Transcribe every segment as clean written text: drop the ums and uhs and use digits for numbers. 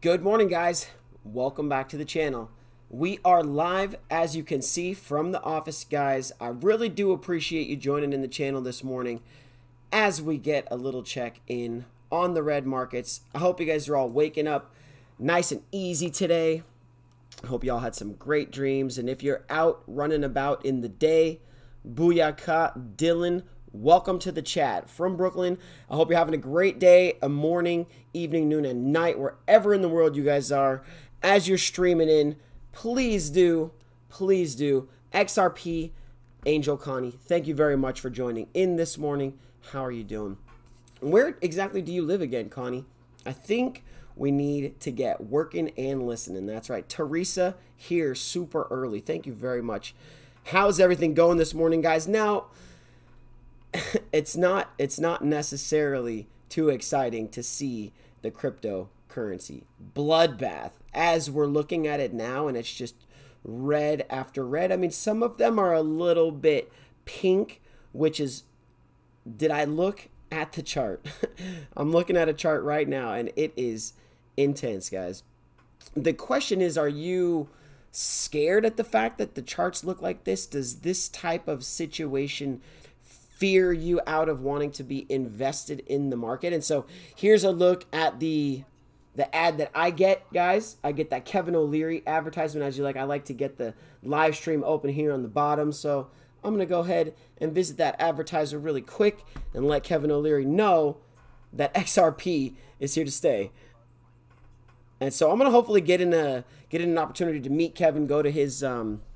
Good morning, guys. Welcome back to the channel. We are live, as you can see, from the office, guys. I really do appreciate you joining in the channel this morning as we get a little check in on the red markets. I hope you guys are all waking up nice and easy today. I hope you all had some great dreams. And if you're out running about in the day, booyaka, Dylan, welcome to the chat from Brooklyn. I hope you're having a great day, a morning, evening, noon, and night, wherever in the world you guys are. As you're streaming in, please do. XRP, Angel Connie, thank you very much for joining in this morning. How are you doing? Where exactly do you live again, Connie? I think we need to get working and listening. That's right. Teresa here super early. Thank you very much. How's everything going this morning, guys? Now, it's not necessarily too exciting to see the cryptocurrency bloodbath as we're looking at it now, and it's just red after red. I mean, some of them are a little bit pink, which is, did I look at the chart? I'm looking at a chart right now, and it is intense, guys. The question is, are you scared at the fact that the charts look like this? Does this type of situation fear you out of wanting to be invested in the market? And so here's a look at the ad that I get, guys. I get that Kevin O'Leary advertisement. As you like, I like to get the live stream open here on the bottom. So I'm going to go ahead and visit that advertiser really quick and let Kevin O'Leary know that XRP is here to stay. And so I'm going to hopefully get in an opportunity to meet Kevin, go to his little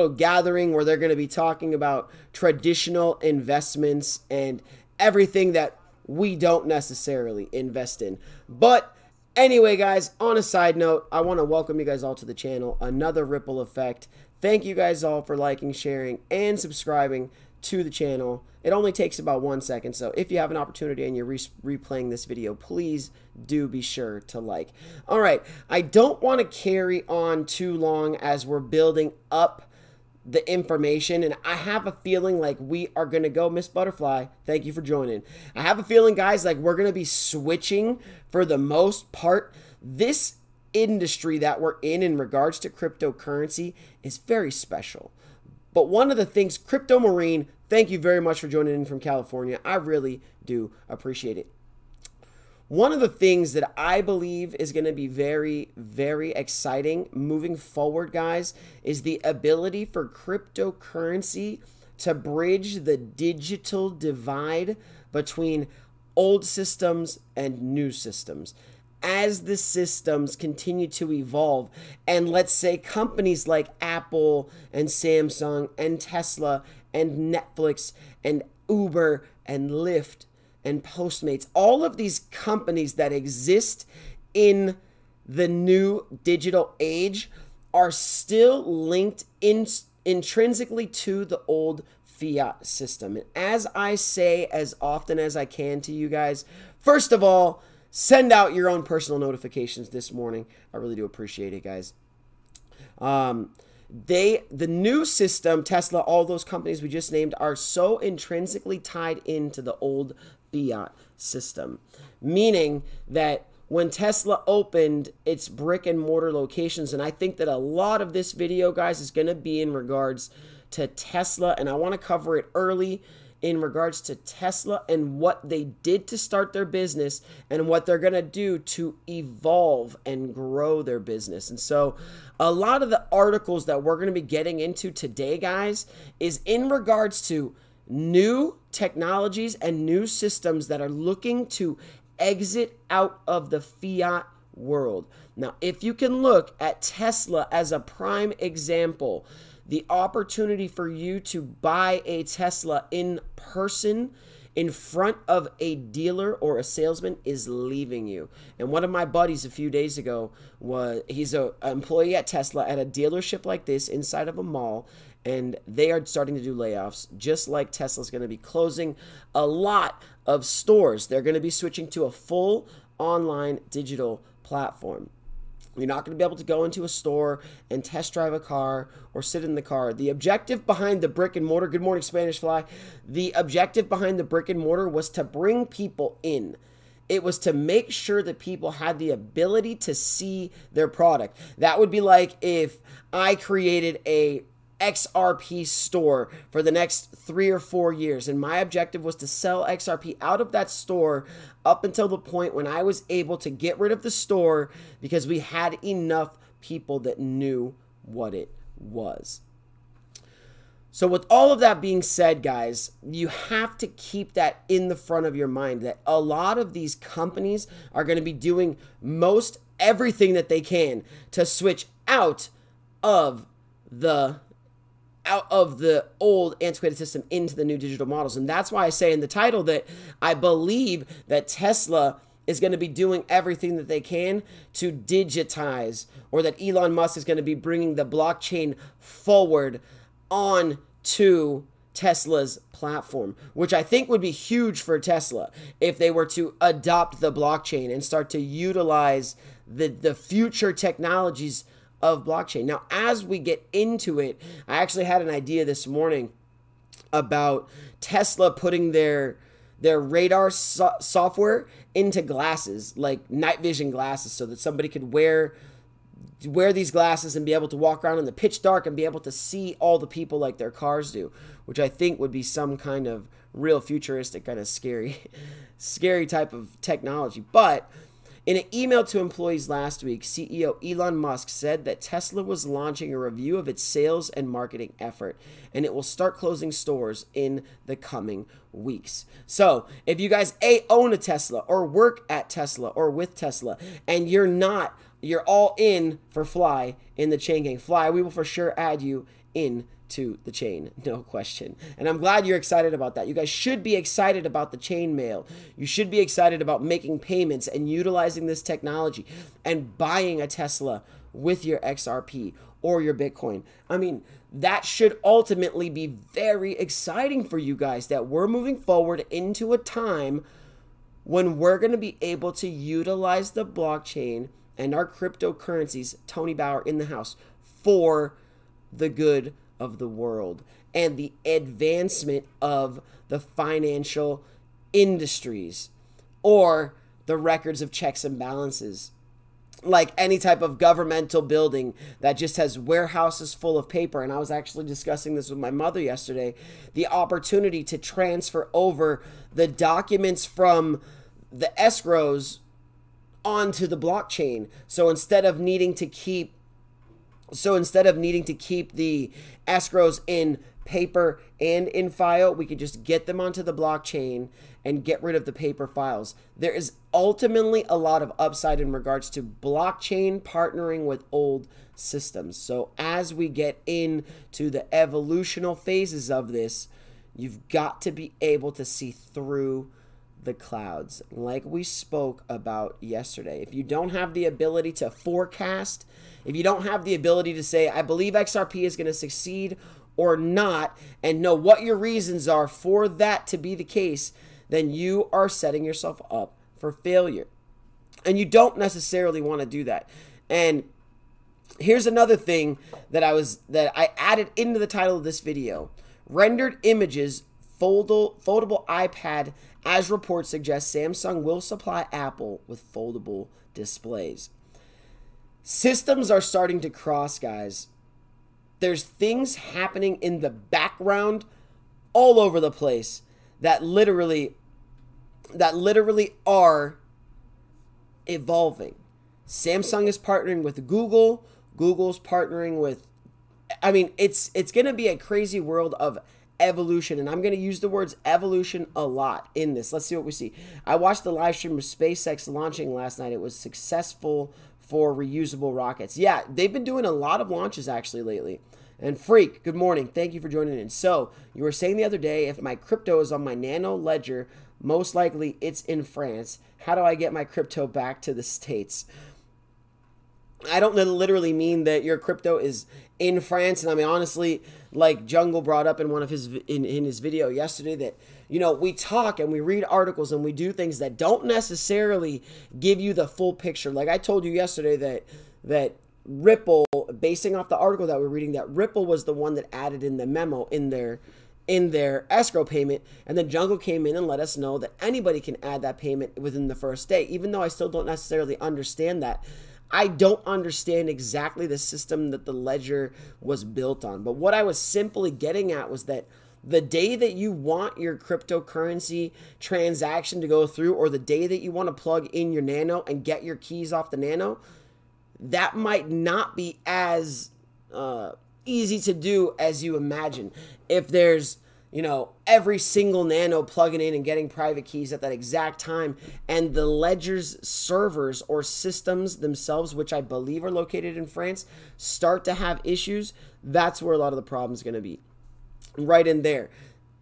gathering where they're going to be talking about traditional investments and everything that we don't necessarily invest in. But anyway, guys, on a side note, I want to welcome you guys all to the channel. Another ripple effect. Thank you guys all for liking, sharing, and subscribing to the channel. It only takes about 1 second, so if you have an opportunity and you're replaying this video, please do be sure to like. All right, I don't want to carry on too long as we're building up the information, and I have a feeling like we are going to go, Miss Butterfly, thank you for joining. I have a feeling, guys, like we're going to be switching for the most part. This industry that we're in regards to cryptocurrency is very special. But one of the things, Crypto Marine, thank you very much for joining in from California. I really do appreciate it. One of the things that I believe is going to be very, very exciting moving forward, guys, is the ability for cryptocurrency to bridge the digital divide between old systems and new systems. As the systems continue to evolve, and let's say companies like Apple and Samsung and Tesla and Netflix and Uber and Lyft and Postmates, all of these companies that exist in the new digital age are still linked intrinsically to the old fiat system. And as I say as often as I can to you guys, first of all, send out your own personal notifications this morning. I really do appreciate it, guys. The new system, Tesla, all those companies we just named, are so intrinsically tied into the old fiat system, meaning that when Tesla opened its brick and mortar locations, and I think that a lot of this video, guys, is going to be in regards to Tesla, and I want to cover it early in regards to Tesla and what they did to start their business and what they're going to do to evolve and grow their business. And so a lot of the articles that we're going to be getting into today, guys, is in regards to new technologies and new systems that are looking to exit out of the fiat world. Now, if you can look at Tesla as a prime example, the opportunity for you to buy a Tesla in person in front of a dealer or a salesman is leaving you. And one of my buddies a few days ago, he's an employee at Tesla at a dealership like this inside of a mall, and they are starting to do layoffs, just like Tesla's going to be closing a lot of stores. They're going to be switching to a full online digital platform. You're not going to be able to go into a store and test drive a car or sit in the car. The objective behind the brick and mortar, good morning Spanish Fly, the objective behind the brick and mortar was to bring people in It was to make sure that people had the ability to see their product. That would be like if I created a XRP store for the next 3 or 4 years, and my objective was to sell XRP out of that store up until the point when I was able to get rid of the store because we had enough people that knew what it was. So with all of that being said, guys, you have to keep that in the front of your mind, that a lot of these companies are going to be doing most everything that they can to switch out of the old antiquated system into the new digital models. And that's why I say in the title that I believe that Tesla is going to be doing everything that they can to digitize, or that Elon Musk is going to be bringing the blockchain forward on to Tesla's platform, which I think would be huge for Tesla if they were to adopt the blockchain and start to utilize the future technologies of blockchain. Now, as we get into it, I actually had an idea this morning about Tesla putting their radar software into glasses, like night vision glasses, so that somebody could wear these glasses and be able to walk around in the pitch dark and be able to see all the people like their cars do, which I think would be some kind of real futuristic, kind of scary type of technology. But in an email to employees last week, CEO Elon Musk said that Tesla was launching a review of its sales and marketing effort, and it will start closing stores in the coming weeks. So if you guys own a Tesla or work at Tesla or with Tesla, and you're all in for Fly in the Chain Gang. Fly, we will for sure add you in to the chain, no question. And I'm glad you're excited about that. You guys should be excited about the chain mail. You should be excited about making payments and utilizing this technology and buying a Tesla with your XRP or your Bitcoin. I mean, that should ultimately be very exciting for you guys, that we're moving forward into a time when we're going to be able to utilize the blockchain and our cryptocurrencies, Tony Bauer in the house, for the good of the world and the advancement of the financial industries, or the records of checks and balances, like any type of governmental building that just has warehouses full of paper. And I was actually discussing this with my mother yesterday, the opportunity to transfer over the documents from the escrows onto the blockchain. So instead of needing to keep the escrows in paper and in file, we could just get them onto the blockchain and get rid of the paper files. There is ultimately a lot of upside in regards to blockchain partnering with old systems. So as we get into the evolutional phases of this, you've got to be able to see through the clouds, like we spoke about yesterday. If you don't have the ability to forecast, if you don't have the ability to say, I believe XRP is going to succeed or not, and know what your reasons are for that to be the case, then you are setting yourself up for failure. And you don't necessarily want to do that. And here's another thing that I added into the title of this video. Rendered images, foldable iPad, as reports suggest Samsung will supply Apple with foldable displays. Systems are starting to cross, guys. There's things happening in the background all over the place that literally are evolving. Samsung is partnering with Google. Google's partnering with, I mean, it's going to be a crazy world of evolution, and I'm going to use the words evolution a lot in this. Let's see what we see. I watched the live stream of SpaceX launching last night. It was successful for reusable rockets. Yeah, they've been doing a lot of launches actually lately. And Freak, good morning. Thank you for joining in. So, you were saying the other day, if my crypto is on my Nano Ledger, most likely it's in France. How do I get my crypto back to the States? I don't literally mean that your crypto is in France. And I mean, honestly, like Jungle brought up in one of his in his video yesterday, that, you know, we talk and we read articles and we do things that don't necessarily give you the full picture. Like I told you yesterday that Ripple, basing off the article that we're reading, that Ripple was the one that added in the memo in their in their escrow payment, and then Jungle came in and let us know that anybody can add that payment within the first day. Even though I still don't necessarily understand that, I don't understand exactly the system that the ledger was built on. But what I was simply getting at was that the day that you want your cryptocurrency transaction to go through, or the day that you want to plug in your Nano and get your keys off the Nano, that might not be as easy to do as you imagine. If there's, you know, every single Nano plugging in and getting private keys at that exact time, and the ledger's servers or systems themselves, which I believe are located in France, start to have issues, that's where a lot of the problem is going to be. Right in there.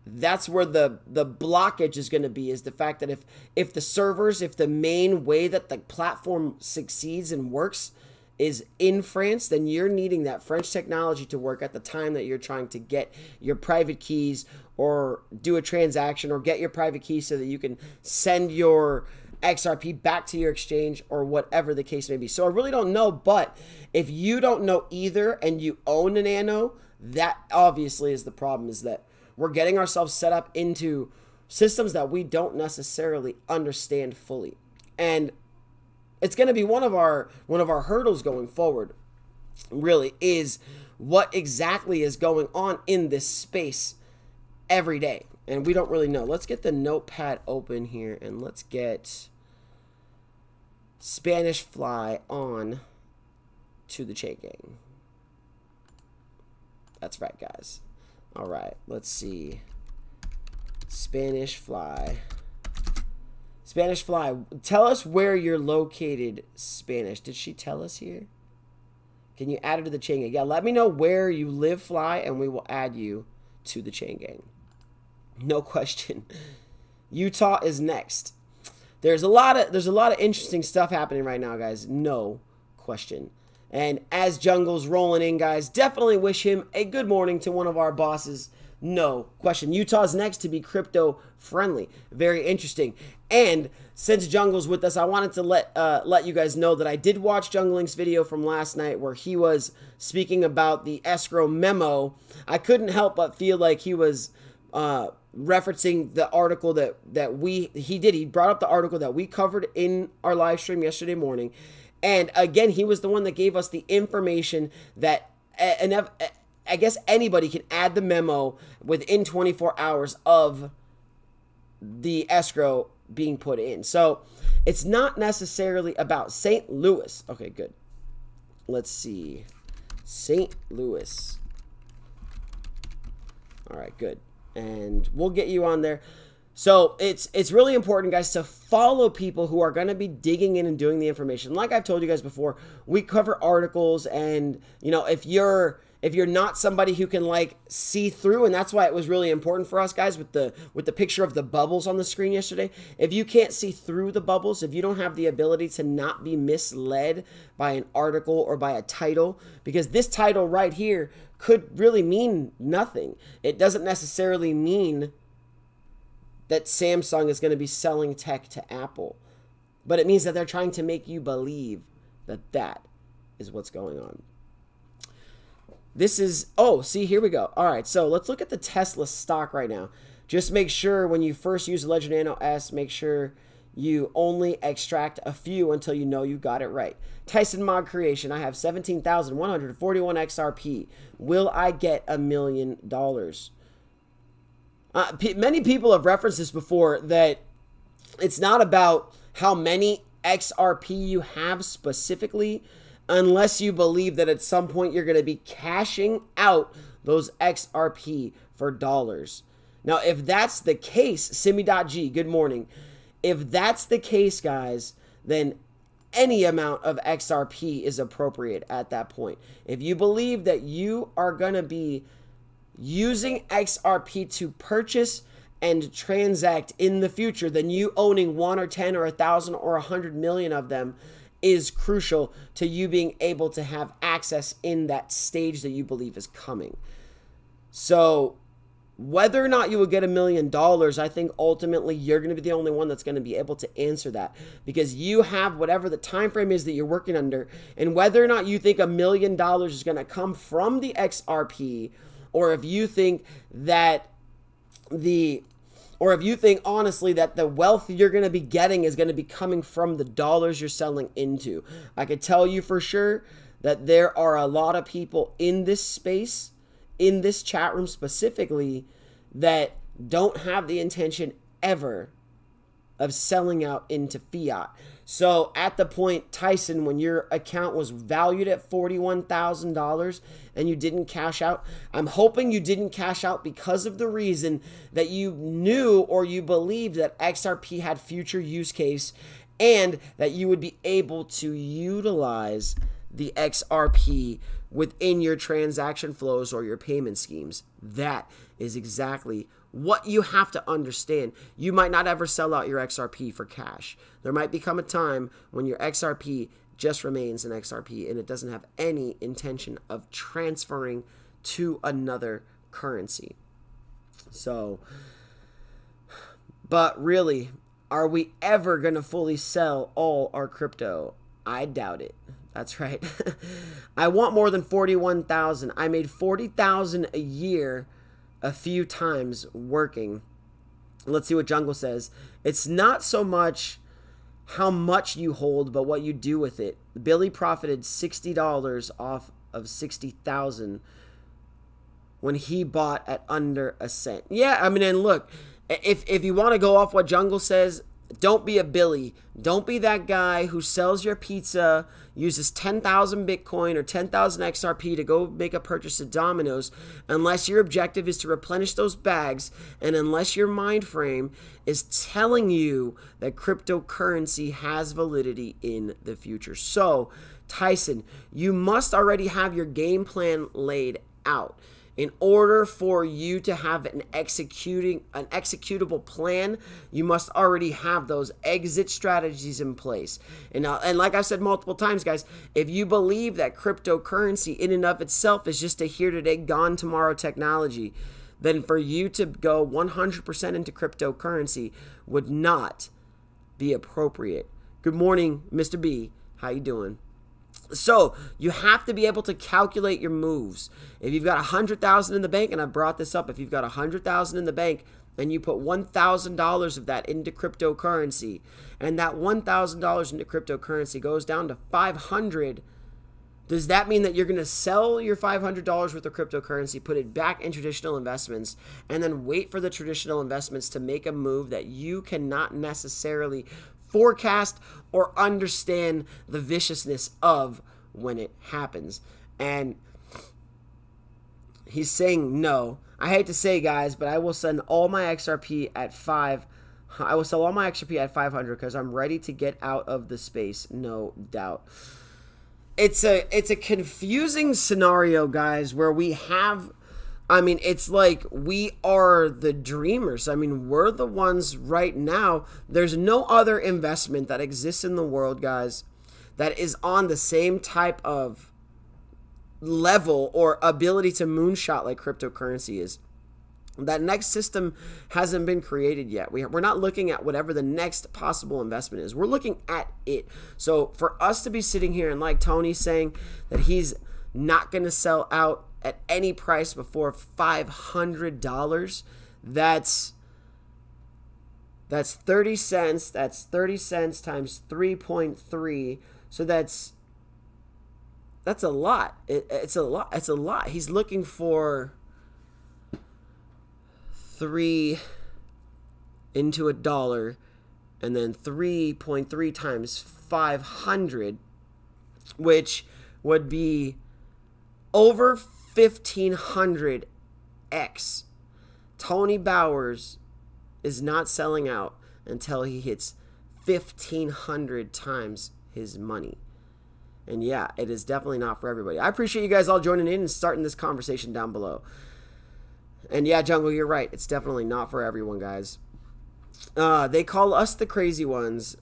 That's where the blockage is going to be, is the fact that if the servers, if the main way that the platform succeeds and works is in France, then you're needing that French technology to work at the time that you're trying to get your private keys or do a transaction or get your private keys so that you can send your XRP back to your exchange or whatever the case may be. So I really don't know, but if you don't know either and you own a Nano, that obviously is the problem, is that we're getting ourselves set up into systems that we don't necessarily understand fully. And it's going to be one of our hurdles going forward, really, is what exactly is going on in this space every day. And we don't really know. Let's get the notepad open here and let's get Spanish Fly on to the chain gang. That's right, guys. All right, let's see. Spanish Fly. Spanish Fly, tell us where you're located, Spanish. Did she tell us here? Can you add her to the chain gang? Yeah, let me know where you live, Fly, and we will add you to the chain gang. No question. Utah is next. There's a lot of interesting stuff happening right now, guys. No question. And as Jungle's rolling in, guys, definitely wish him a good morning to one of our bosses. No question. Utah's next to be crypto friendly. Very interesting. And since Jungle's with us, I wanted to let you guys know that I did watch Jungling's video from last night where he was speaking about the escrow memo. I couldn't help but feel like he was referencing the article he brought up the article that we covered in our live stream yesterday morning. And again, he was the one that gave us the information that, I guess anybody can add the memo within 24 hours of the escrow being put in. So it's not necessarily about St. Louis. Okay, good. Let's see. St. Louis. All right, good. And we'll get you on there. So it's really important, guys, to follow people who are going to be digging in and doing the information. Like I've told you guys before, we cover articles, and you know, if you're not somebody who can like see through, and that's why it was really important for us, guys, with the picture of the bubbles on the screen yesterday. If you can't see through the bubbles, if you don't have the ability to not be misled by an article or by a title, because this title right here could really mean nothing. It doesn't necessarily mean that Samsung is going to be selling tech to Apple, but it means that they're trying to make you believe that that is what's going on. This is, oh, see, here we go. All right, so let's look at the Tesla stock right now. Just make sure when you first use Ledger Nano S, make sure you only extract a few until you know you got it right. Tyson Mod Creation, I have 17,141 XRP. Will I get $1 million? Many people have referenced this before, that it's not about how many XRP you have specifically, unless you believe that at some point you're going to be cashing out those XRP for dollars. Now, if that's the case, Simi.G, good morning. If that's the case, guys, then any amount of XRP is appropriate at that point. If you believe that you are going to be using XRP to purchase and transact in the future, then you owning 1 or 10 or 1,000 or 100 million of them is crucial to you being able to have access in that stage that you believe is coming. So whether or not you will get $1 million, I think ultimately you're going to be the only one that's going to be able to answer that, because you have whatever the time frame is that you're working under, and whether or not you think $1 million is going to come from the XRP, or if you think that or if you think honestly that the wealth you're going to be getting is going to be coming from the dollars you're selling into. I can tell you for sure that there are a lot of people in this space, in this chat room specifically, that don't have the intention ever of selling out into fiat. So at the point, Tyson, when your account was valued at $41,000 and you didn't cash out, I'm hoping you didn't cash out because of the reason that you knew or you believed that XRP had future use case and that you would be able to utilize the XRP within your transaction flows or your payment schemes. That is exactly what you have to understand. You might not ever sell out your XRP for cash. There might become a time when your XRP just remains an XRP and it doesn't have any intention of transferring to another currency. So, but really, are we ever going to fully sell all our crypto? I doubt it. That's right. I want more than 41,000. I made 40,000 a year a few times working. Let's see what Jungle says. It's not so much how much you hold, but what you do with it. Billy profited $60 off of 60,000 when he bought at under a cent. Yeah, I mean, and look, if you want to go off what Jungle says, don't be a Billy. Don't be that guy who sells your pizza, uses 10,000 Bitcoin or 10,000 XRP to go make a purchase at Domino's, unless your objective is to replenish those bags and unless your mind frame is telling you that cryptocurrency has validity in the future. So, Tyson, you must already have your game plan laid out. In order for you to have an executable plan, you must already have those exit strategies in place. And like I've said multiple times, guys, if you believe that cryptocurrency in and of itself is just a here today, gone tomorrow technology, then for you to go 100% into cryptocurrency would not be appropriate. Good morning, Mr. B. How you doing? So you have to be able to calculate your moves. If you've got 100,000 in the bank, and I brought this up, if you've got 100,000 in the bank and you put $1,000 of that into cryptocurrency, and that $1,000 into cryptocurrency goes down to 500, does that mean that you're going to sell your $500 worth of cryptocurrency, put it back in traditional investments, and then wait for the traditional investments to make a move that you cannot necessarily forecast or understand the viciousness of when it happens? And he's saying no. I hate to say, guys, but I will send all my XRP at I will sell all my XRP at 500 because I'm ready to get out of the space, no doubt. It's a confusing scenario, guys, where we have, I mean, it's like we are the dreamers. I mean, we're the ones right now. There's no other investment that exists in the world, guys, that is on the same type of level or ability to moonshot like cryptocurrency is. That next system hasn't been created yet. We're not looking at whatever the next possible investment is. We're looking at it. So for us to be sitting here and like Tony saying that he's not going to sell out at any price before $500, that's 30 cents. That's 30 cents times 3.3. So that's a lot. It's a lot. It's a lot. He's looking for 3 into a dollar, and then 3.3 times 500, which would be over 1,500x. Tony Bowers is not selling out until he hits 1,500 times his money. And yeah, it is definitely not for everybody. I appreciate you guys all joining in and starting this conversation down below. And yeah, Jungle, you're right. It's definitely not for everyone, guys. They call us the crazy ones.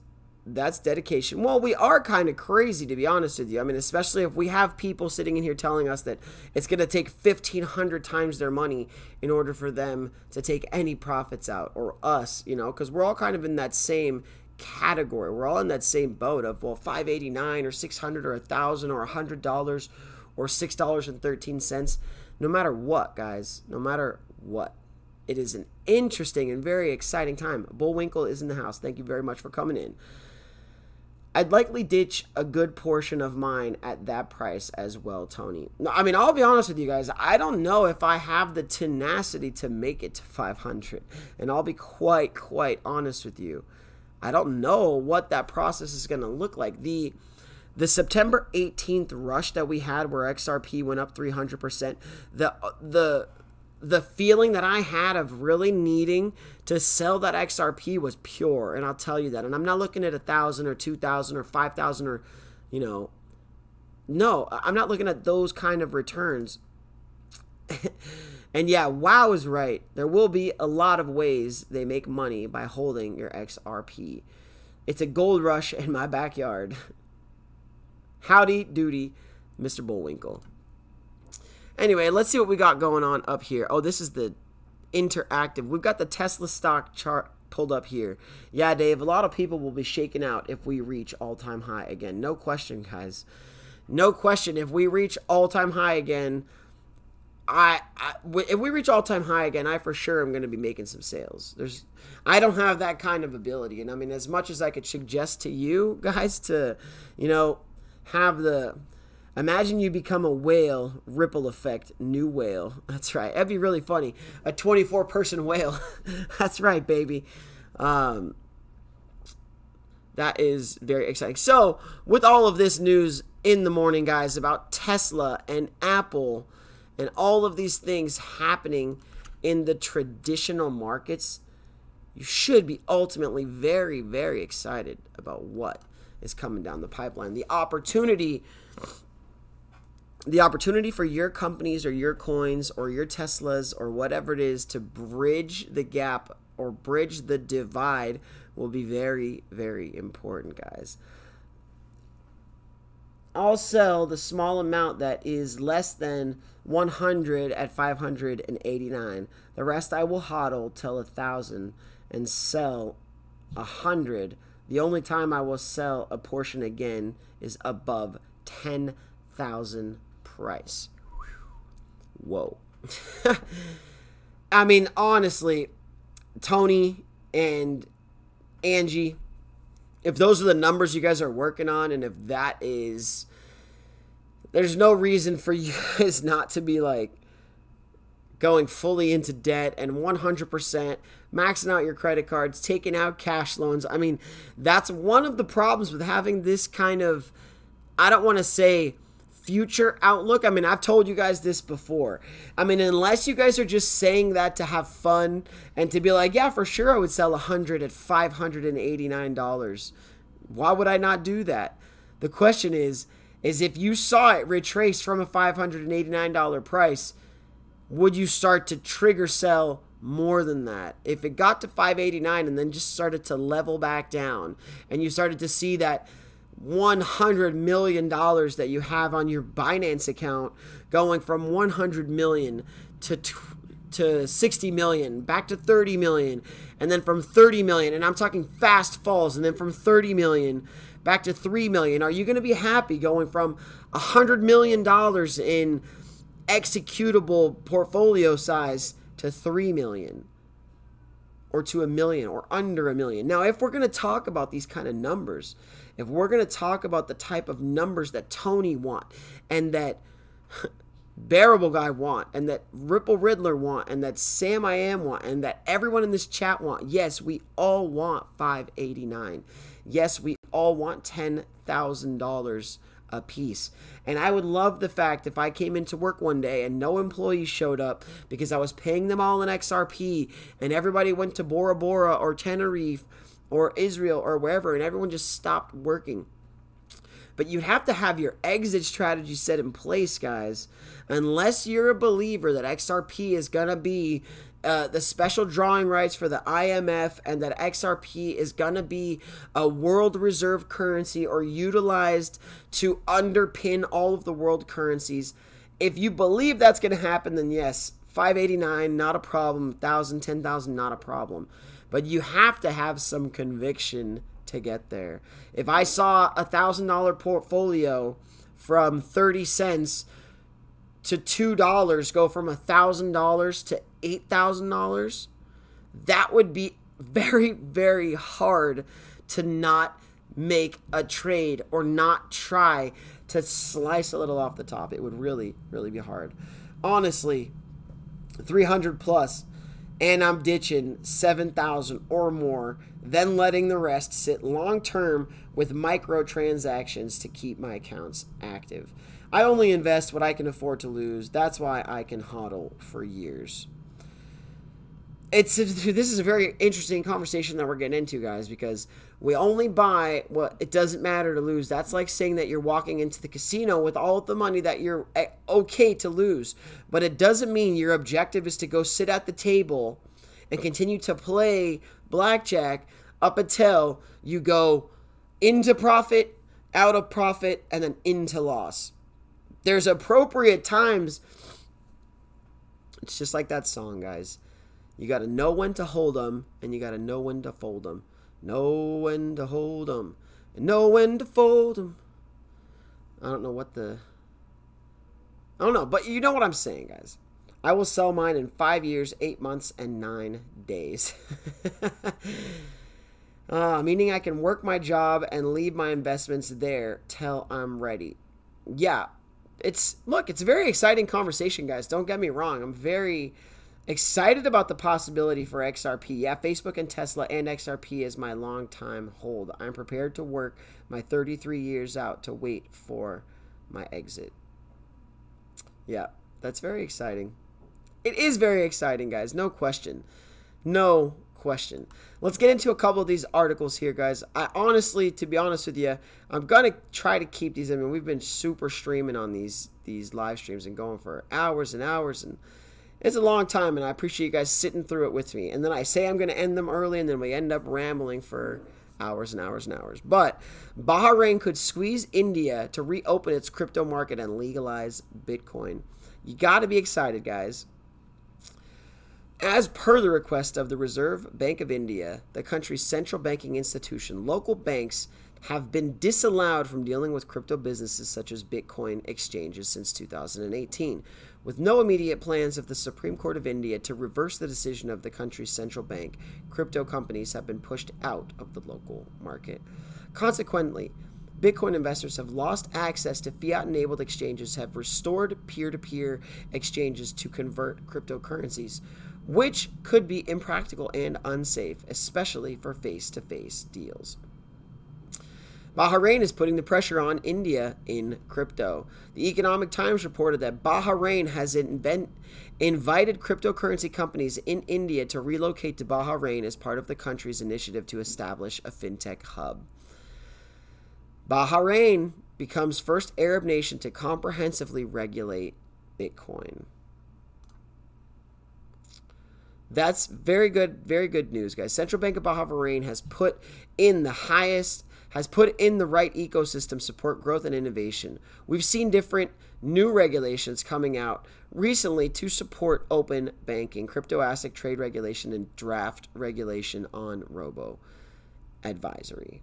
That's dedication. Well, we are kind of crazy, to be honest with you. I mean, especially if we have people sitting in here telling us that it's going to take 1,500 times their money in order for them to take any profits out, or us, you know, because we're all kind of in that same category. We're all in that same boat of, well, $589 or 600 or 1,000 or $100 or $6.13. No matter what, guys, no matter what. It is an interesting and very exciting time. Bullwinkle is in the house. Thank you very much for coming in. I'd likely ditch a good portion of mine at that price as well, Tony. No, I mean, I'll be honest with you guys. I don't know if I have the tenacity to make it to 500. And I'll be quite honest with you. I don't know what that process is going to look like. The September 18th rush that we had where XRP went up 300%, the feeling that I had of really needing to sell that XRP was pure, and I'll tell you that. And I'm not looking at 1,000 or 2,000 or 5,000 or, no, I'm not looking at those kind of returns. And yeah, Wow is right. There will be a lot of ways they make money by holding your XRP. It's a gold rush in my backyard. Howdy doody, Mr. Bullwinkle. Anyway, let's see what we got going on up here. Oh, this is the interactive. We've got the Tesla stock chart pulled up here. Yeah, Dave, a lot of people will be shaken out if we reach all-time high again. No question, guys. No question. If we reach all-time high again, if we reach all-time high again, I for sure am going to be making some sales. I don't have that kind of ability. And I mean, as much as I could suggest to you guys to, have the... Imagine you become a whale, ripple effect, new whale. That's right. That'd be really funny. A 24-person whale. That's right, baby. That is very exciting. So, with all of this news in the morning, guys, about Tesla and Apple and all of these things happening in the traditional markets, you should be ultimately very, very excited about what is coming down the pipeline. The opportunity for your companies or your coins or your Teslas or whatever it is to bridge the gap or bridge the divide will be very, very important, guys. I'll sell the small amount that is less than 100 at 589. The rest I will hodl till 1,000 and sell 100. The only time I will sell a portion again is above 10,000 price. Whoa. I mean, honestly, Tony and Angie, if those are the numbers you guys are working on, and if that is, there's no reason for you guys not to be like going fully into debt and 100% maxing out your credit cards, taking out cash loans. I mean, that's one of the problems with having this kind of, I don't want to say future outlook. I mean, I've told you guys this before. I mean, unless you guys are just saying that to have fun and to be like, yeah, for sure I would sell 100 at $589. Why would I not do that? The question is if you saw it retrace from a $589 price, would you start to trigger sell more than that? If it got to $589 and then just started to level back down and you started to see that $100 million that you have on your Binance account going from 100 million to 60 million, back to 30 million, and then from 30 million, and I'm talking fast falls, and then from 30 million back to 3 million, are you going to be happy going from $100 million in executable portfolio size to 3 million or to 1 million or under 1 million? Now, if we're going to talk about these kind of numbers, if we're going to talk about the type of numbers that Tony want and that Bearable Guy want and that Ripple Riddler want and that Sam I Am want and that everyone in this chat want, yes, we all want 589. Yes, we all want $10,000 a piece. And I would love the fact if I came into work one day and no employees showed up because I was paying them all in XRP and everybody went to Bora Bora or Tenerife or Israel or wherever and everyone just stopped working. But you have to have your exit strategy set in place, guys. Unless you're a believer that XRP is going to be the special drawing rights for the IMF and that XRP is going to be a world reserve currency or utilized to underpin all of the world currencies. If you believe that's going to happen, then yes, 589, not a problem. 1,000, 10,000, not a problem. But you have to have some conviction to get there. If I saw a $1,000 portfolio from 30 cents to $2 go from $1,000 to $8,000, that would be very, very hard to not make a trade or not try to slice a little off the top. It would really, really be hard. Honestly, 300 plus, and I'm ditching 7,000 or more, then letting the rest sit long term with microtransactions to keep my accounts active. I only invest what I can afford to lose. That's why I can hodl for years. This is a very interesting conversation that we're getting into, guys, because we only buy what it doesn't matter to lose. That's like saying that you're walking into the casino with all of the money that you're okay to lose, but it doesn't mean your objective is to go sit at the table and continue to play blackjack up until you go into profit, out of profit, and then into loss. There's appropriate times. It's just like that song, guys. You got to know when to hold them, and you got to know when to fold them. Know when to hold them, and know when to fold them. I don't know, but you know what I'm saying, guys. I will sell mine in 5 years, 8 months, and 9 days. Meaning I can work my job and leave my investments there till I'm ready. Yeah, it's a very exciting conversation, guys. Don't get me wrong. I'm very excited about the possibility for XRP. Yeah, Facebook and Tesla and XRP is my long-time hold. I'm prepared to work my 33 years out to wait for my exit. Yeah, that's very exciting. It is very exciting, guys. No question. No question. Let's get into a couple of these articles here, guys. I honestly, to be honest with you, I'm going to try to keep these. I mean, we've been super streaming on these live streams and going for hours and hours, and it's a long time, and I appreciate you guys sitting through it with me. And then I say I'm going to end them early, and then we end up rambling for hours and hours and hours. But Bahrain could squeeze India to reopen its crypto market and legalize Bitcoin. You got to be excited, guys. As per the request of the Reserve Bank of India, the country's central banking institution, local banks have been disallowed from dealing with crypto businesses such as Bitcoin exchanges since 2018, with no immediate plans of the Supreme Court of India to reverse the decision of the country's central bank. Crypto companies have been pushed out of the local market. Consequently, Bitcoin investors have lost access to fiat-enabled exchanges, have restored peer-to-peer exchanges to convert cryptocurrencies, which could be impractical and unsafe, especially for face-to-face deals. Bahrain is putting the pressure on India in crypto. The Economic Times reported that Bahrain has invited cryptocurrency companies in India to relocate to Bahrain as part of the country's initiative to establish a fintech hub. Bahrain becomes first Arab nation to comprehensively regulate Bitcoin. That's very good news, guys. Central Bank of Bahrain has put in the right ecosystem support growth and innovation. We've seen different new regulations coming out recently to support open banking, crypto asset trade regulation, and draft regulation on robo advisory.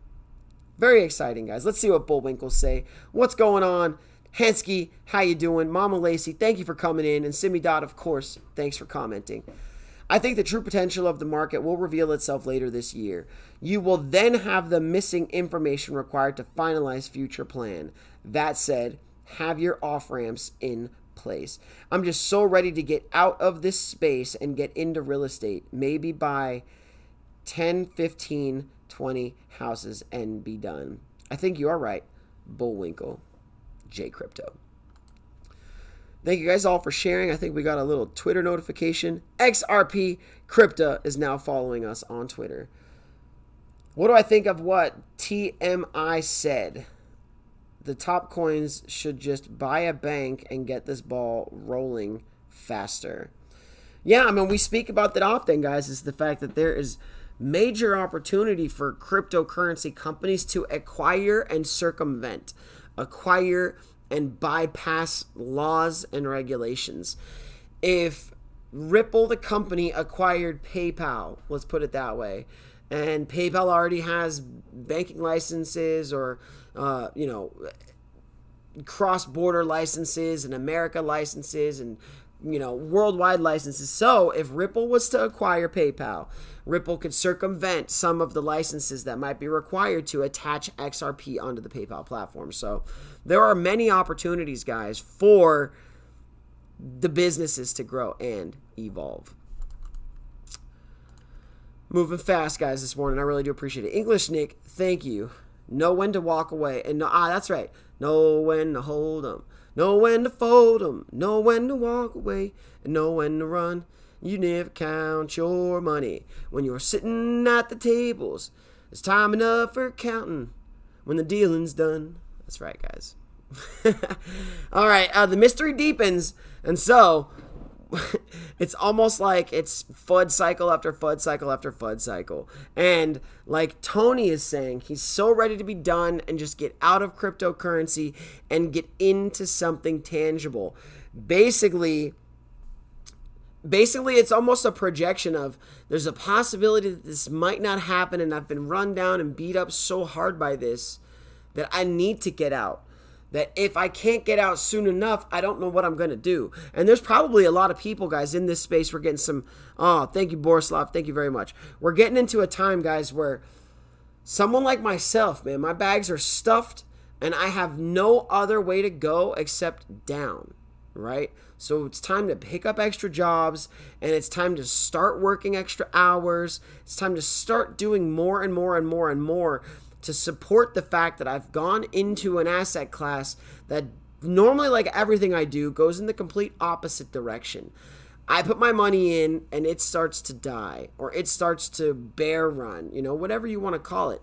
Very exciting, guys. Let's see what Bullwinkle say. What's going on? Hansky, how you doing? Mama Lacey, thank you for coming in. And Simi Dot, of course, thanks for commenting. I think the true potential of the market will reveal itself later this year. You will then have the missing information required to finalize future plan. That said, have your off-ramps in place. I'm just so ready to get out of this space and get into real estate. Maybe buy 10, 15, 20 houses and be done. I think you are right, Bullwinkle. J Crypto. Thank you guys all for sharing. I think we got a little Twitter notification. XRP Crypto is now following us on Twitter. What do I think of what TMI said? The top coins should just buy a bank and get this ball rolling faster. Yeah, I mean, we speak about that often, guys, is the fact that there is major opportunity for cryptocurrency companies to acquire and circumvent, acquire and bypass laws and regulations. If Ripple, the company, acquired PayPal, let's put it that way, and PayPal already has banking licenses or, cross-border licenses and America licenses and worldwide licenses. So if Ripple was to acquire PayPal, Ripple could circumvent some of the licenses that might be required to attach XRP onto the PayPal platform. So there are many opportunities, guys, for the businesses to grow and evolve. Moving fast, guys, this morning. I really do appreciate it. English Nick, thank you. Know when to walk away. And that's right. Know when to hold 'em. Know when to fold 'em. Know when to walk away. And know when to run. You never count your money when you're sitting at the tables. It's time enough for counting when the dealing's done. That's right, guys. All right, the mystery deepens. And so it's almost like it's FUD cycle after FUD cycle after FUD cycle. And like Tony is saying, he's so ready to be done and just get out of cryptocurrency and get into something tangible. Basically, it's almost a projection of there's a possibility that this might not happen, and I've been run down and beat up so hard by this that I need to get out. That if I can't get out soon enough, I don't know what I'm going to do. And there's probably a lot of people, guys, in this space. We're getting some, thank you, Borislav. Thank you very much. We're getting into a time, guys, where someone like myself, man, my bags are stuffed and I have no other way to go except down, right? So it's time to pick up extra jobs, and it's time to start working extra hours. It's time to start doing more and more and more and more to support the fact that I've gone into an asset class that normally, like everything I do, goes in the complete opposite direction. I put my money in and it starts to die, or it starts to bear run, whatever you want to call it.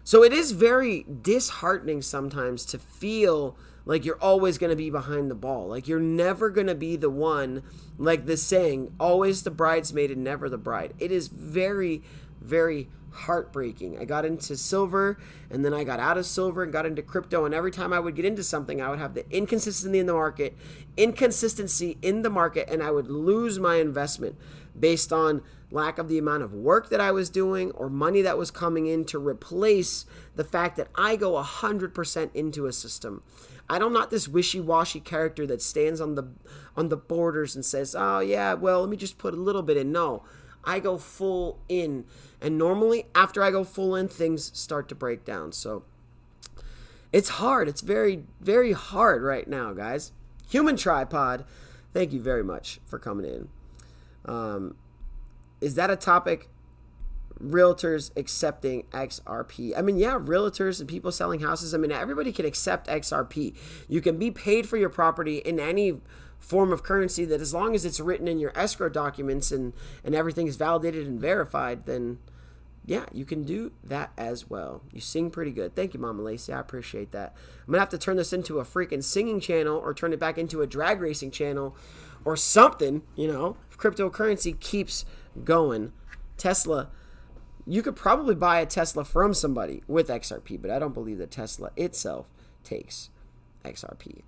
So it is very disheartening sometimes to feel like you're always going to be behind the ball. Like you're never going to be the one, like the saying, always the bridesmaid and never the bride. It is very, very heartbreaking. I got into silver, and then I got out of silver and got into crypto, and every time I would get into something, I would have the inconsistency in the market, and I would lose my investment based on lack of the amount of work that I was doing or money that was coming in to replace the fact that I go 100% into a system. I'm not this wishy-washy character that stands on the borders and says, oh yeah, well, let me just put a little bit in. No, I go full in. And normally after I go full in, things start to break down. So it's hard. It's very, very hard right now, guys. Human Tripod, thank you very much for coming in. Is that a topic? Realtors accepting XRP. I mean, yeah, realtors and people selling houses. I mean, everybody can accept XRP. You can be paid for your property in any form of currency, that as long as it's written in your escrow documents and everything is validated and verified, then yeah, you can do that as well. You sing pretty good. Thank you, Mama Lacey. I appreciate that. I'm going to have to turn this into a freaking singing channel, or turn it back into a drag racing channel or something, if cryptocurrency keeps going. Tesla, you could probably buy a Tesla from somebody with XRP, but I don't believe that Tesla itself takes XRP.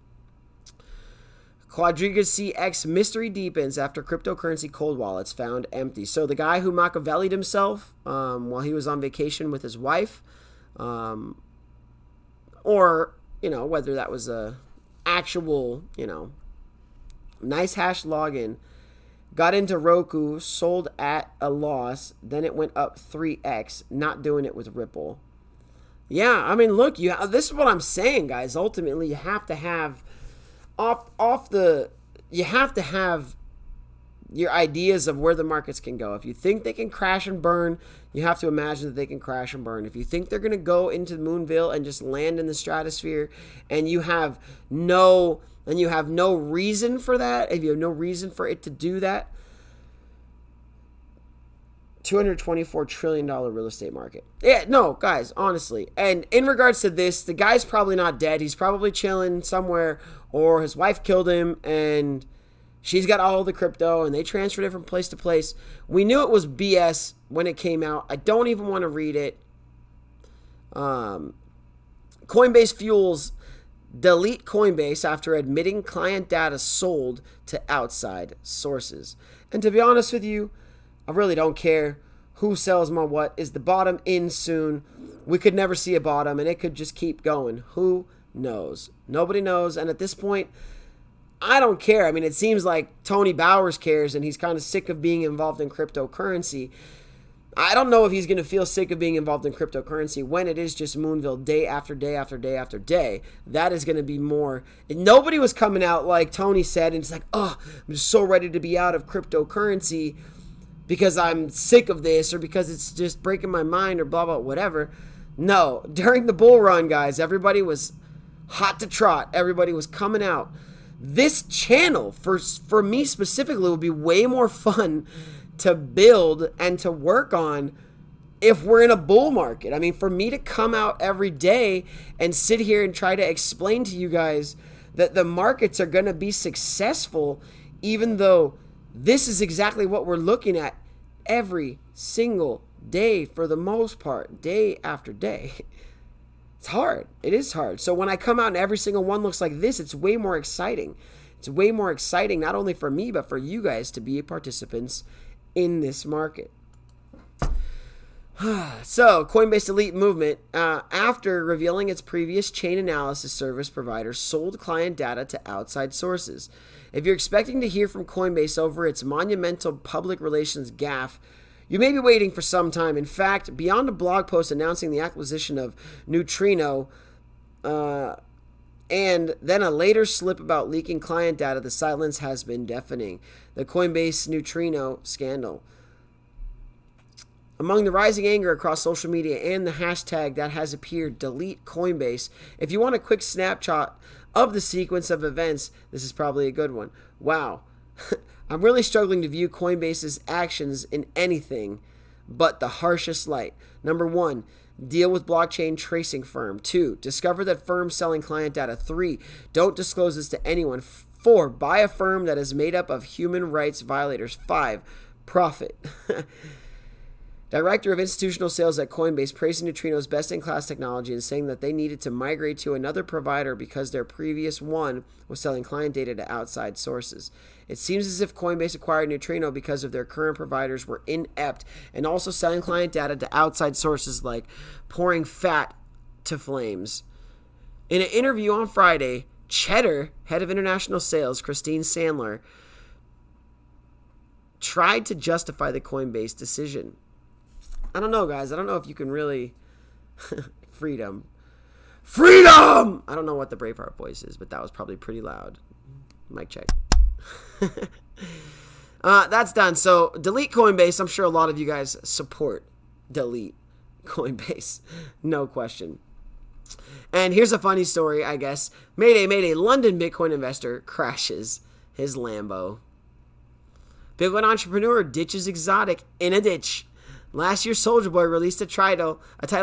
Quadriga CX mystery deepens after cryptocurrency cold wallets found empty. So the guy who Machiavelli'd himself while he was on vacation with his wife, or, whether that was a actual, nice hash login, got into Roku, sold at a loss, then it went up 3x, not doing it with Ripple. Yeah, I mean, look, this is what I'm saying, guys. Ultimately, you have to have you have to have your ideas of where the markets can go. If you think they can crash and burn, you have to imagine that they can crash and burn. If you think they're going to go into Moonville and just land in the stratosphere, and you have no reason for that, if you have no reason for it to do that, $224 trillion real estate market. Yeah, no, guys, honestly. And in regards to this, the guy's probably not dead. He's probably chilling somewhere, or his wife killed him and she's got all the crypto and they transferred it from place to place. We knew it was BS when it came out. I don't even want to read it. Coinbase fuels delete Coinbase after admitting client data sold to outside sources. And to be honest with you, I really don't care who sells my what. Is the bottom in soon? We could never see a bottom, and it could just keep going. Who knows? Nobody knows. And at this point, I don't care. I mean, it seems like Tony Bowers cares, and he's kind of sick of being involved in cryptocurrency. I don't know if he's going to feel sick of being involved in cryptocurrency when it is just Moonville day after day after day after day. That is going to be more. And nobody was coming out like Tony said, and it's like, oh, I'm just so ready to be out of cryptocurrency because I'm sick of this or because it's just breaking my mind or blah, blah, whatever. No, during the bull run, guys, everybody was hot to trot. Everybody was coming out. This channel, for me specifically, would be way more fun to build and to work on if we're in a bull market. I mean, for me to come out every day and sit here and try to explain to you guys that the markets are going to be successful, even though this is exactly what we're looking at every single day for the most part, day after day. It's hard. It is hard. So when I come out and every single one looks like this, it's way more exciting. It's way more exciting, not only for me, but for you guys to be participants in this market. So, Coinbase Elite Movement, after revealing its previous chain analysis service provider, sold client data to outside sources. If you're expecting to hear from Coinbase over its monumental public relations gaffe, you may be waiting for some time. In fact, beyond a blog post announcing the acquisition of Neutrino, and then a later slip about leaking client data, the silence has been deafening. The Coinbase Neutrino scandal. Among the rising anger across social media and the hashtag that has appeared, delete Coinbase. If you want a quick snapshot of the sequence of events, this is probably a good one. Wow. I'm really struggling to view Coinbase's actions in anything but the harshest light. Number 1, deal with blockchain tracing firm. 2, discover that firm selling client data. 3, don't disclose this to anyone. 4, buy a firm that is made up of human rights violators. 5, profit. Director of Institutional Sales at Coinbase praising Neutrino's best-in-class technology and saying that they needed to migrate to another provider because their previous one was selling client data to outside sources. It seems as if Coinbase acquired Neutrino because of their current providers were inept and also selling client data to outside sources like pouring fat to flames. In an interview on Friday, Cheddar, head of international sales, Christine Sandler, tried to justify the Coinbase decision. I don't know, guys. I don't know if you can really... Freedom. Freedom! I don't know what the Braveheart voice is, but that was probably pretty loud. Mic check. That's done. So, delete Coinbase. I'm sure a lot of you guys support delete Coinbase. No question. And here's a funny story, I guess. Mayday, mayday. London Bitcoin investor crashes his Lambo. Bitcoin entrepreneur ditches exotic in a ditch. Last year, Soulja Boy released a title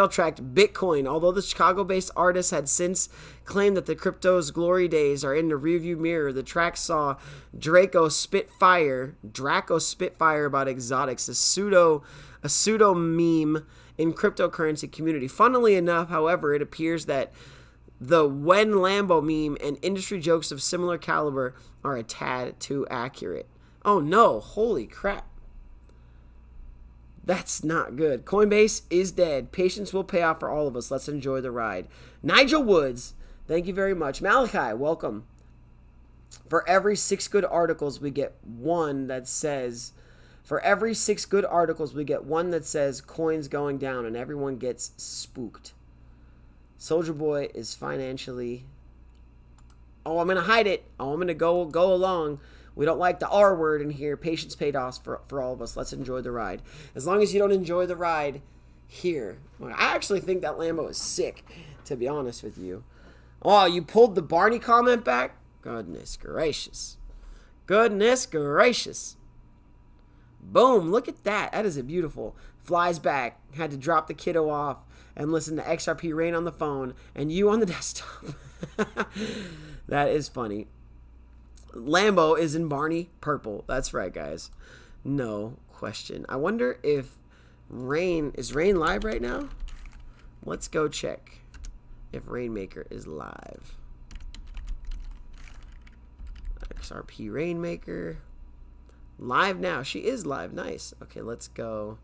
tracked Bitcoin. Although the Chicago-based artist had since claimed that the crypto's glory days are in the rearview mirror, the track saw Draco Spitfire about exotics, a pseudo meme in cryptocurrency community. Funnily enough, however, it appears that the When Lambo meme and industry jokes of similar caliber are a tad too accurate. Oh no, holy crap. That's not good. Coinbase is dead. Patience will pay off for all of us. Let's enjoy the ride. Nigel Woods, thank you very much. Malachi, welcome. For every 6 good articles, we get one that says... For every 6 good articles, we get one that says coins going down, and everyone gets spooked. Soulja Boy is financially... Oh, I'm going to hide it. Oh, I'm going to go along. We don't like the R word in here. Patience paid off for all of us. Let's enjoy the ride. As long as you don't enjoy the ride here. I actually think that Lambo is sick, to be honest with you. Oh, you pulled the Barney comment back? Goodness gracious. Goodness gracious. Boom. Look at that. That is a beautiful. Flies back. Had to drop the kiddo off and listen to XRP Rain on the phone and you on the desktop. That is funny. Lambo is in Barney purple. That's right, guys. No question. I wonder if is Rain live right now? Let's go check if Rainmaker is live. XRP Rainmaker. Live now. She is live. Nice. Okay, let's go.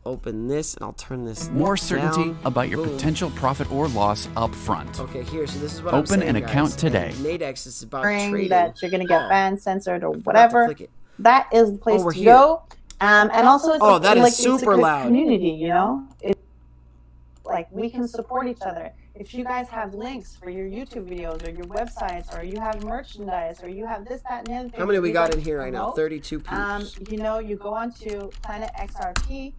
open this, and I'll turn this More certainty down. about your Boom. potential profit or loss up front. Okay, here. So this is what I'm Open saying, an account guys. today. And Nadex is about trading. That you're gonna get banned, censored, or Forgot to whatever. click it. That is the place we're to here. go. And also, it's that is like, super it's a loud. community, you know. It's like we can support each other. If you guys have links for your YouTube videos or your websites, or you have merchandise, or you have this, that, and the other thing. How many we got in here right now? 32 peeps. You know, you go on to Planet XRP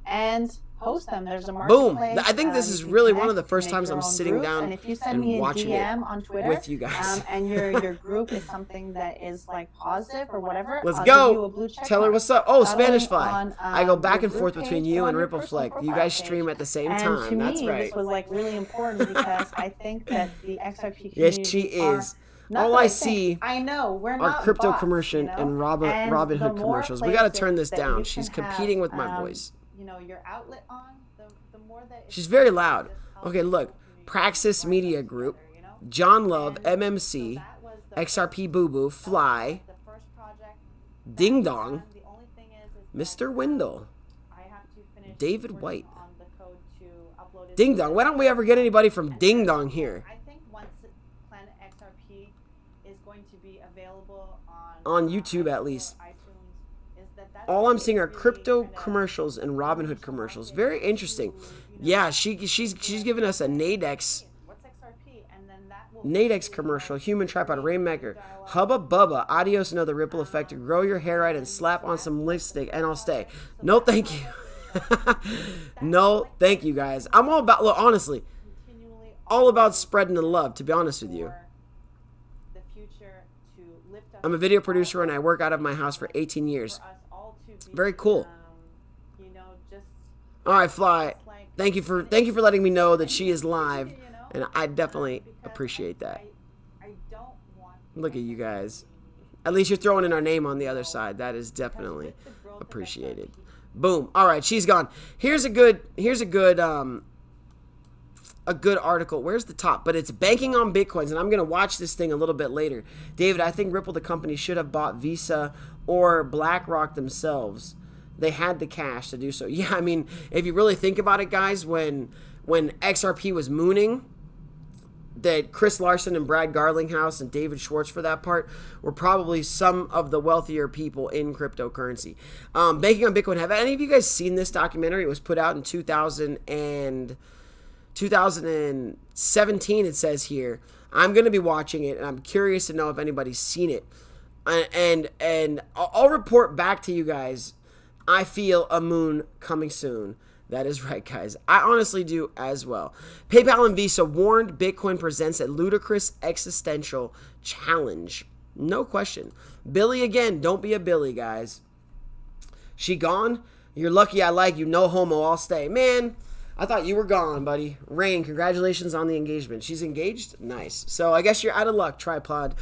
and post them. There's a Boom! marketplace. I think this is really one of the first times I'm sitting down and if you send me a DM on Twitter with you guys. And your group is something that is like positive or whatever, Let's I'll go. give you a blue check Tell her mark. what's up. Oh, Not Spanish only Fly. on, I go back your and forth group between page, you but and on your Ripple personal Fleck. You profile guys stream page. at the same And time. to That's me, right. this was like really important because I think that the XRP community Yes, she is. All I see I know we're are not crypto bots, commercial you know? and And Robin the Hood more commercials. We got to turn this places that down. you She's can competing have, with my voice. you know, your outlet on, the more that She's very loud. Okay, look. Praxis Media Group, John Love, MMC, XRP Boo Boo, Fly, Ding Dong, Mr. Wendell, David White. Ding Dong. Why don't we ever get anybody from Ding Dong here? I think once Planet XRP is going to be available on YouTube at least. All I'm seeing are crypto commercials and Robinhood commercials. Very interesting. Yeah, she's giving us a Nadex commercial. Human Tripod, Rainmaker, Hubba Bubba, Adios, Know the Ripple Effect, Grow Your Hair Right and Slap on some lipstick and I'll stay. No, thank you. No, thank you, guys. I'm all about, look, honestly, all about spreading the love, to be honest with you. I'm a video producer and I work out of my house for 18 years. Very cool. All right, Fly. Thank you for letting me know that she is live, and I definitely appreciate that. Look at you guys. At least you're throwing in our name on the other side. That is definitely appreciated. Boom. All right, she's gone. Here's a good article. Where's the top? But it's banking on Bitcoins, and I'm gonna watch this thing a little bit later. David, I think Ripple, the company, should have bought Visa or BlackRock themselves. They had the cash to do so. Yeah, I mean, if you really think about it, guys, when XRP was mooning, that Chris Larson and Brad Garlinghouse and David Schwartz, for that part, were probably some of the wealthier people in cryptocurrency. Banking on Bitcoin. Have any of you guys seen this documentary? It was put out in 2017, it says here. I'm going to be watching it, and I'm curious to know if anybody's seen it. And I'll report back to you guys. I feel a moon coming soon. That is right, guys. I honestly do as well. PayPal and Visa warned Bitcoin presents a ludicrous existential challenge. No question. Billy again. Don't be a Billy, guys. She gone? You're lucky I like you. No homo. I'll stay. Man, I thought you were gone, buddy. Rain, congratulations on the engagement. She's engaged? Nice. So I guess you're out of luck, Tripod.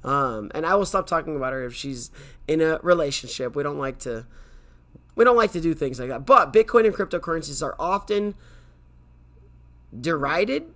And I will stop talking about her if she's in a relationship. We don't like to do things like that. But Bitcoin and cryptocurrencies are often derided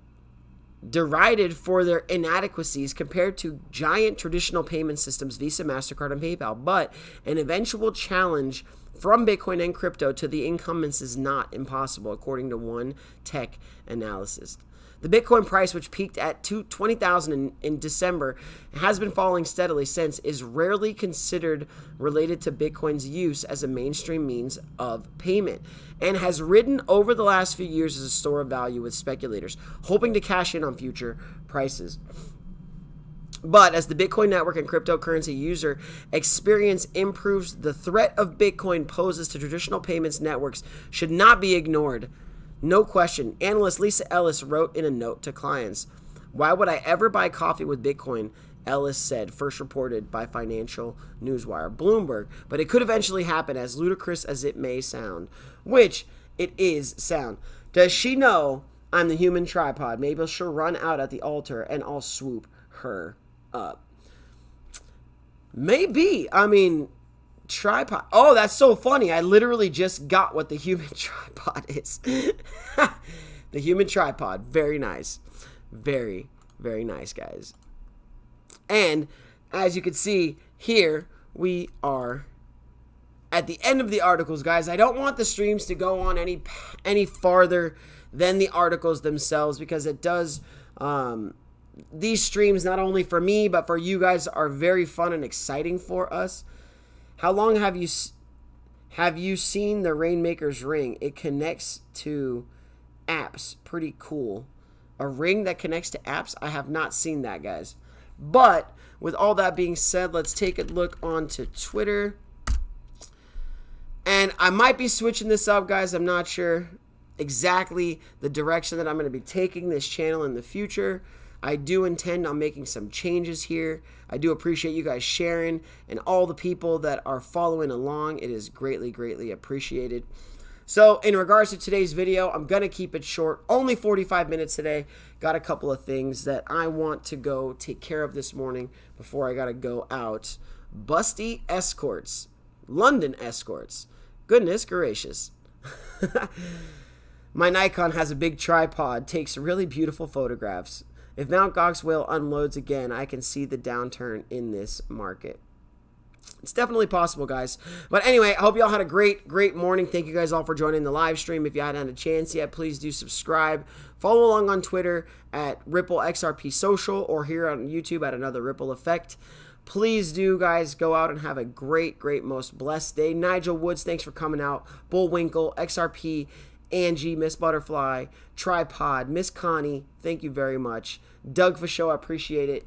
for their inadequacies compared to giant traditional payment systems, Visa, MasterCard, and PayPal. But an eventual challenge from Bitcoin and crypto to the incumbents is not impossible, according to one tech analyst. The Bitcoin price, which peaked at $20,000 in December, has been falling steadily since, is rarely considered related to Bitcoin's use as a mainstream means of payment, and has ridden over the last few years as a store of value with speculators, hoping to cash in on future prices. But as the Bitcoin network and cryptocurrency user experience improves, the threat of Bitcoin poses to traditional payments networks should not be ignored. No question. Analyst Lisa Ellis wrote in a note to clients, "Why would I ever buy coffee with Bitcoin?" Ellis said, first reported by Financial Newswire, Bloomberg. But it could eventually happen, as ludicrous as it may sound, which it is sound. Does she know I'm the human tripod? Maybe she'll run out at the altar and I'll swoop her up. Maybe. I mean, tripod. Oh, that's so funny. I literally just got what the human tripod is. The human tripod. Very nice. Very, very nice, guys. And as you can see here, we are at the end of the articles, guys. I don't want the streams to go on any farther than the articles themselves, because it does, these streams, not only for me, but for you guys, are very fun and exciting for us. How long have you seen the Rainmaker's ring? It connects to apps. Pretty cool. A ring that connects to apps? I have not seen that, guys. But with all that being said, let's take a look onto Twitter. And I might be switching this up, guys. I'm not sure exactly the direction that I'm going to be taking this channel in the future. I do intend on making some changes here. I do appreciate you guys sharing and all the people that are following along. It is greatly, greatly appreciated. So in regards to today's video, I'm going to keep it short. Only 45 minutes today. Got a couple of things that I want to go take care of this morning before I got to go out. Busty escorts. London escorts. Goodness gracious. My Nikon has a big tripod, takes really beautiful photographs. If Mount Gox Whale unloads again, I can see the downturn in this market. It's definitely possible, guys. But anyway, I hope y'all had a great morning. Thank you guys all for joining the live stream. If you hadn't had a chance yet, please do subscribe. Follow along on Twitter at RippleXRP Social, or here on YouTube at Another Ripple Effect. Please do, guys, go out and have a great, most blessed day. Nigel Woods, thanks for coming out. Bullwinkle, XRP, Angie, Miss Butterfly, Tripod, Miss Connie, thank you very much. Doug Fasho, I appreciate it.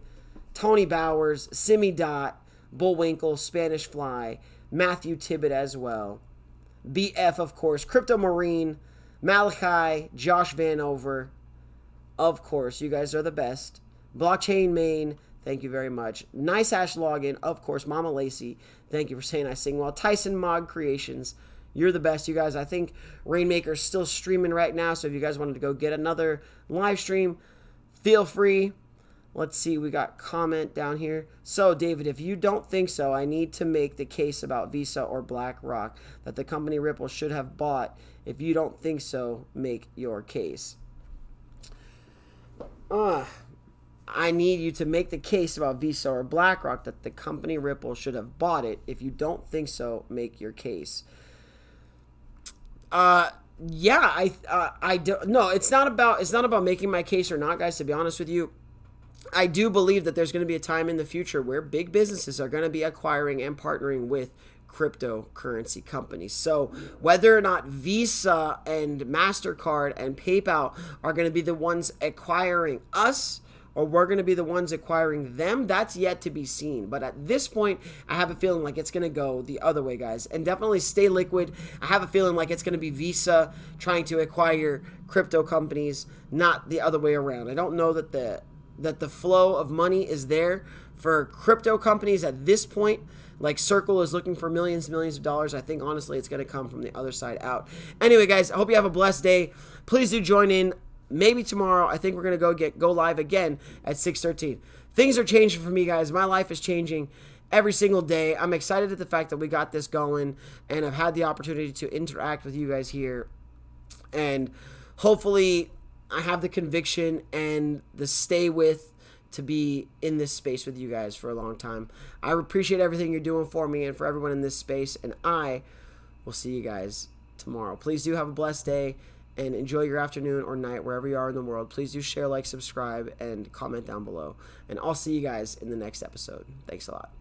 Tony Bowers, Simi Dot, Bullwinkle, Spanish Fly, Matthew Tibbet as well. BF, of course, Crypto Marine, Malachi, Josh Vanover. Of course, you guys are the best. Blockchain Main, thank you very much. Nice Hash Login, of course. Mama Lacey, thank you for saying I sing well. Tyson Mod Creations, you're the best, you guys. I think Rainmaker's still streaming right now, so if you guys wanted to go get another live stream, feel free. Let's see, we got comment down here. So, David, if you don't think so, I need to make the case about Visa or BlackRock that the company Ripple should have bought. If you don't think so, make your case. I need you to make the case about Visa or BlackRock that the company Ripple should have bought it. If you don't think so, make your case. Yeah, I don't. No, it's not about making my case or not, guys. To be honest with you, I do believe that there's going to be a time in the future where big businesses are going to be acquiring and partnering with cryptocurrency companies. So whether or not Visa and MasterCard and PayPal are going to be the ones acquiring us, or we're going to be the ones acquiring them, that's yet to be seen. But at this point, I have a feeling like it's going to go the other way, guys. And definitely stay liquid. I have a feeling like it's going to be Visa trying to acquire crypto companies, not the other way around. I don't know that the flow of money is there for crypto companies at this point. Like Circle is looking for millions of dollars. I think, honestly, it's going to come from the other side out. Anyway, guys, I hope you have a blessed day. Please do join in. Maybe tomorrow. I think we're going to go live again at 6:13. Things are changing for me, guys. My life is changing every single day. I'm excited at the fact that we got this going, and I've had the opportunity to interact with you guys here. And hopefully I have the conviction and the stay with to be in this space with you guys for a long time. I appreciate everything you're doing for me and for everyone in this space, and I will see you guys tomorrow. Please do have a blessed day and enjoy your afternoon or night wherever you are in the world. Please do share, like, subscribe, and comment down below. And I'll see you guys in the next episode. Thanks a lot.